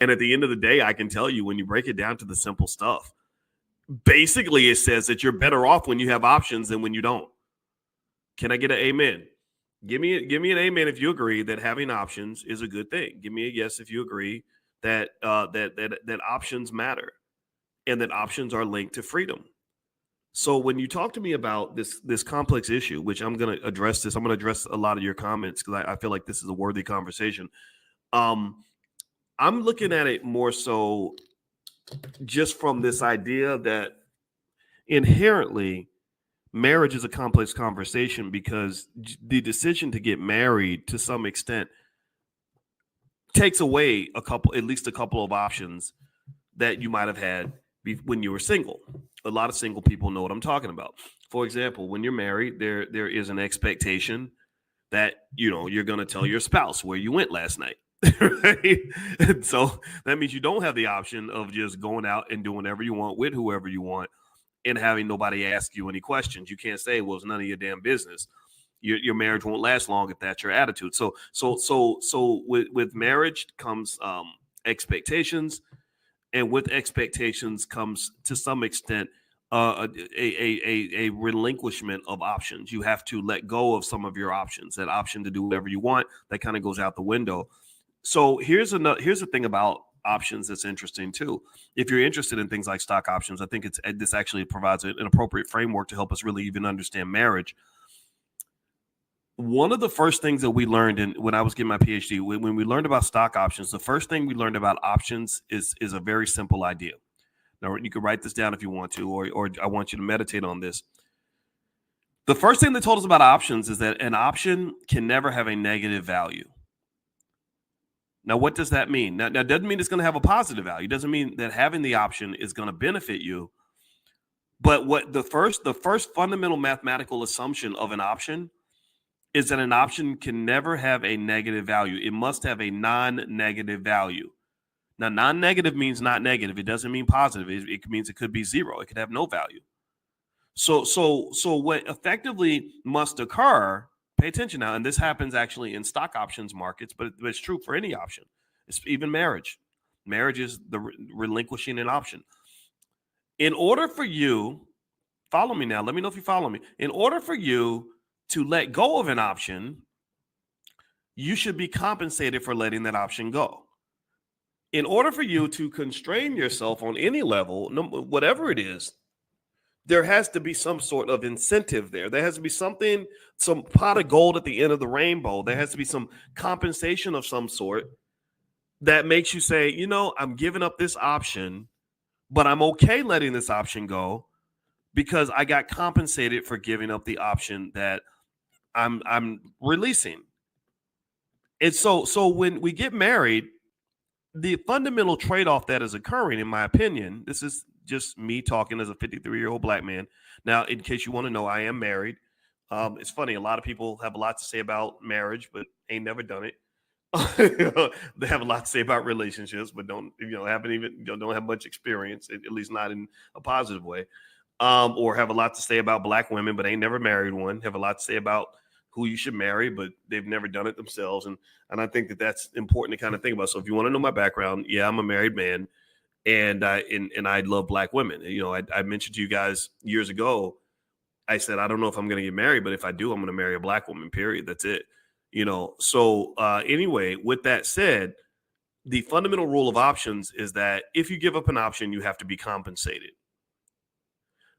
And at the end of the day, I can tell you, when you break it down to the simple stuff, basically it says that you're better off when you have options than when you don't. Can I get an amen? Give me an amen if you agree that having options is a good thing. Give me a yes if you agree that that options matter and that options are linked to freedom. So when you talk to me about this complex issue, which I'm going to address this, I'm going to address a lot of your comments because I feel like this is a worthy conversation. I'm looking at it more so just from this idea that inherently marriage is a complex conversation because the decision to get married to some extent takes away at least a couple of options that you might have had when you were single. A lot of single people know what I'm talking about. For example, when you're married, there is an expectation that you're going to tell your spouse where you went last night. Right? And so that means you don't have the option of just going out and doing whatever you want with whoever you want and having nobody ask you any questions. You can't say, well, it's none of your damn business. Your marriage won't last long if that's your attitude. So with marriage comes expectations, and with expectations comes to some extent a relinquishment of options. You have to let go of some of your options. That option to do whatever you want, that kind of goes out the window. So here's the thing about options that's interesting too. If you're interested in things like stock options, I think this actually provides an appropriate framework to help us really even understand marriage. One of the first things that we learned when I was getting my PhD, when we learned about stock options, the first thing we learned about options is a very simple idea. Now, you can write this down if you want to, or I want you to meditate on this. The first thing they told us about options is that an option can never have a negative value. Now, what does that mean? Now, that doesn't mean it's going to have a positive value. It doesn't mean that having the option is going to benefit you. But what the first fundamental mathematical assumption of an option is that an option can never have a negative value. It must have a non-negative value. Now, non-negative means not negative. It doesn't mean positive. It means it could be zero. It could have no value. So what effectively must occur, pay attention now, and this happens actually in stock options markets, but it's true for any option. It's even marriage. Marriage is the relinquishing an option. In order for you, follow me now, let me know if you follow me. In order for you to let go of an option, you should be compensated for letting that option go. In order for you to constrain yourself on any level, whatever it is, there has to be some sort of incentive there. There has to be something, some pot of gold at the end of the rainbow. There has to be some compensation of some sort that makes you say, I'm giving up this option, but I'm okay letting this option go because I got compensated for giving up the option that I'm releasing. And so when we get married, the fundamental trade-off that is occurring, in my opinion, this is just me talking as a 53-year-old black man. Now, in case you want to know, I am married. It's funny. A lot of people have a lot to say about marriage, but ain't never done it. They have a lot to say about relationships, but don't have much experience, at least not in a positive way. Or have a lot to say about black women, but ain't never married one. Have a lot to say about who you should marry, but they've never done it themselves. And I think that that's important to kind of think about. So if you want to know my background, yeah, I'm a married man, and I love black women. I mentioned to you guys years ago, I said, I don't know if I'm going to get married, but if I do, I'm going to marry a black woman, period. That's it. So anyway, with that said, the fundamental rule of options is that if you give up an option, you have to be compensated.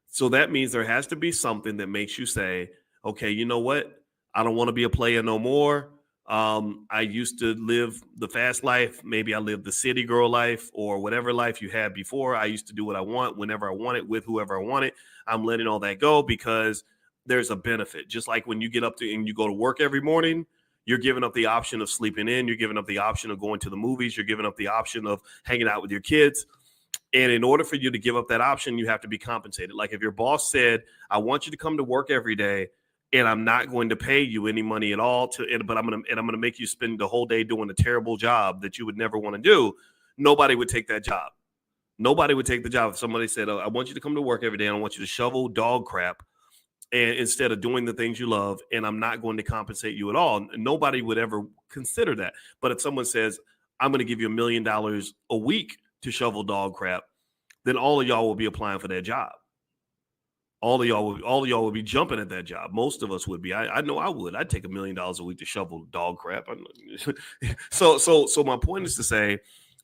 So that means there has to be something that makes you say, okay, you know what? I don't want to be a player no more. I used to live the fast life. Maybe I lived the city girl life or whatever life you had before. I used to do what I want, whenever I want it, with whoever I want it. I'm letting all that go because there's a benefit. Just like when you get up to and you go to work every morning, you're giving up the option of sleeping in. You're giving up the option of going to the movies. You're giving up the option of hanging out with your kids. And in order for you to give up that option, you have to be compensated. Like if your boss said, I want you to come to work every day, and I'm not going to pay you any money at all, but I'm going to make you spend the whole day doing a terrible job that you would never want to do, nobody would take that job. Nobody would take the job. If somebody said, I want you to come to work every day, and I want you to shovel dog crap, and instead of doing the things you love, and I'm not going to compensate you at all, nobody would ever consider that. But if someone says, I'm going to give you $1 million a week to shovel dog crap, then all of y'all will be applying for that job. All of y'all would be jumping at that job. Most of us would be. I know I would. I'd take $1 million a week to shovel dog crap. So my point is to say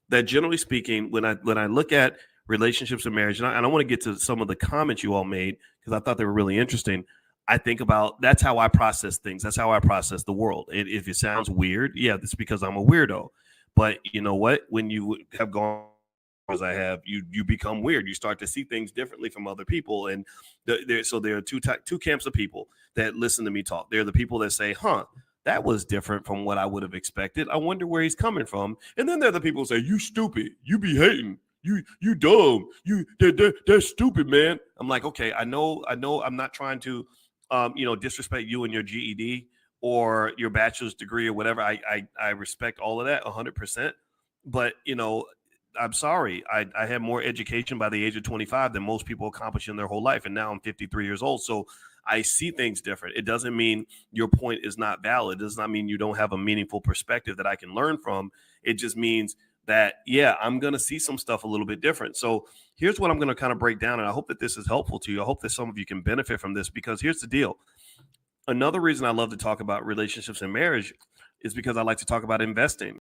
that generally speaking, when I look at relationships and marriage, and I want to get to some of the comments you all made because I thought they were really interesting. I think about that's how I process things. That's how I process the world. If it sounds weird, yeah, that's because I'm a weirdo. But you know what? When you have gone as I have, you become weird. You start to see things differently from other people, and so there are two camps of people that listen to me talk. There are the people that say, "Huh, that was different from what I would have expected. I wonder where he's coming from." And then there are the people who say, "You stupid. You be hating. You dumb. They're stupid, man." I'm like, okay, I know. I'm not trying to, disrespect you and your GED or your bachelor's degree or whatever. I respect all of that 100%. But I'm sorry. I had more education by the age of 25 than most people accomplish in their whole life. And now I'm 53 years old. So I see things different. It doesn't mean your point is not valid. It does not mean you don't have a meaningful perspective that I can learn from. It just means that, yeah, I'm going to see some stuff a little bit different. So here's what I'm going to kind of break down. And I hope that this is helpful to you. I hope that some of you can benefit from this, because here's the deal. Another reason I love to talk about relationships and marriage is because I like to talk about investing.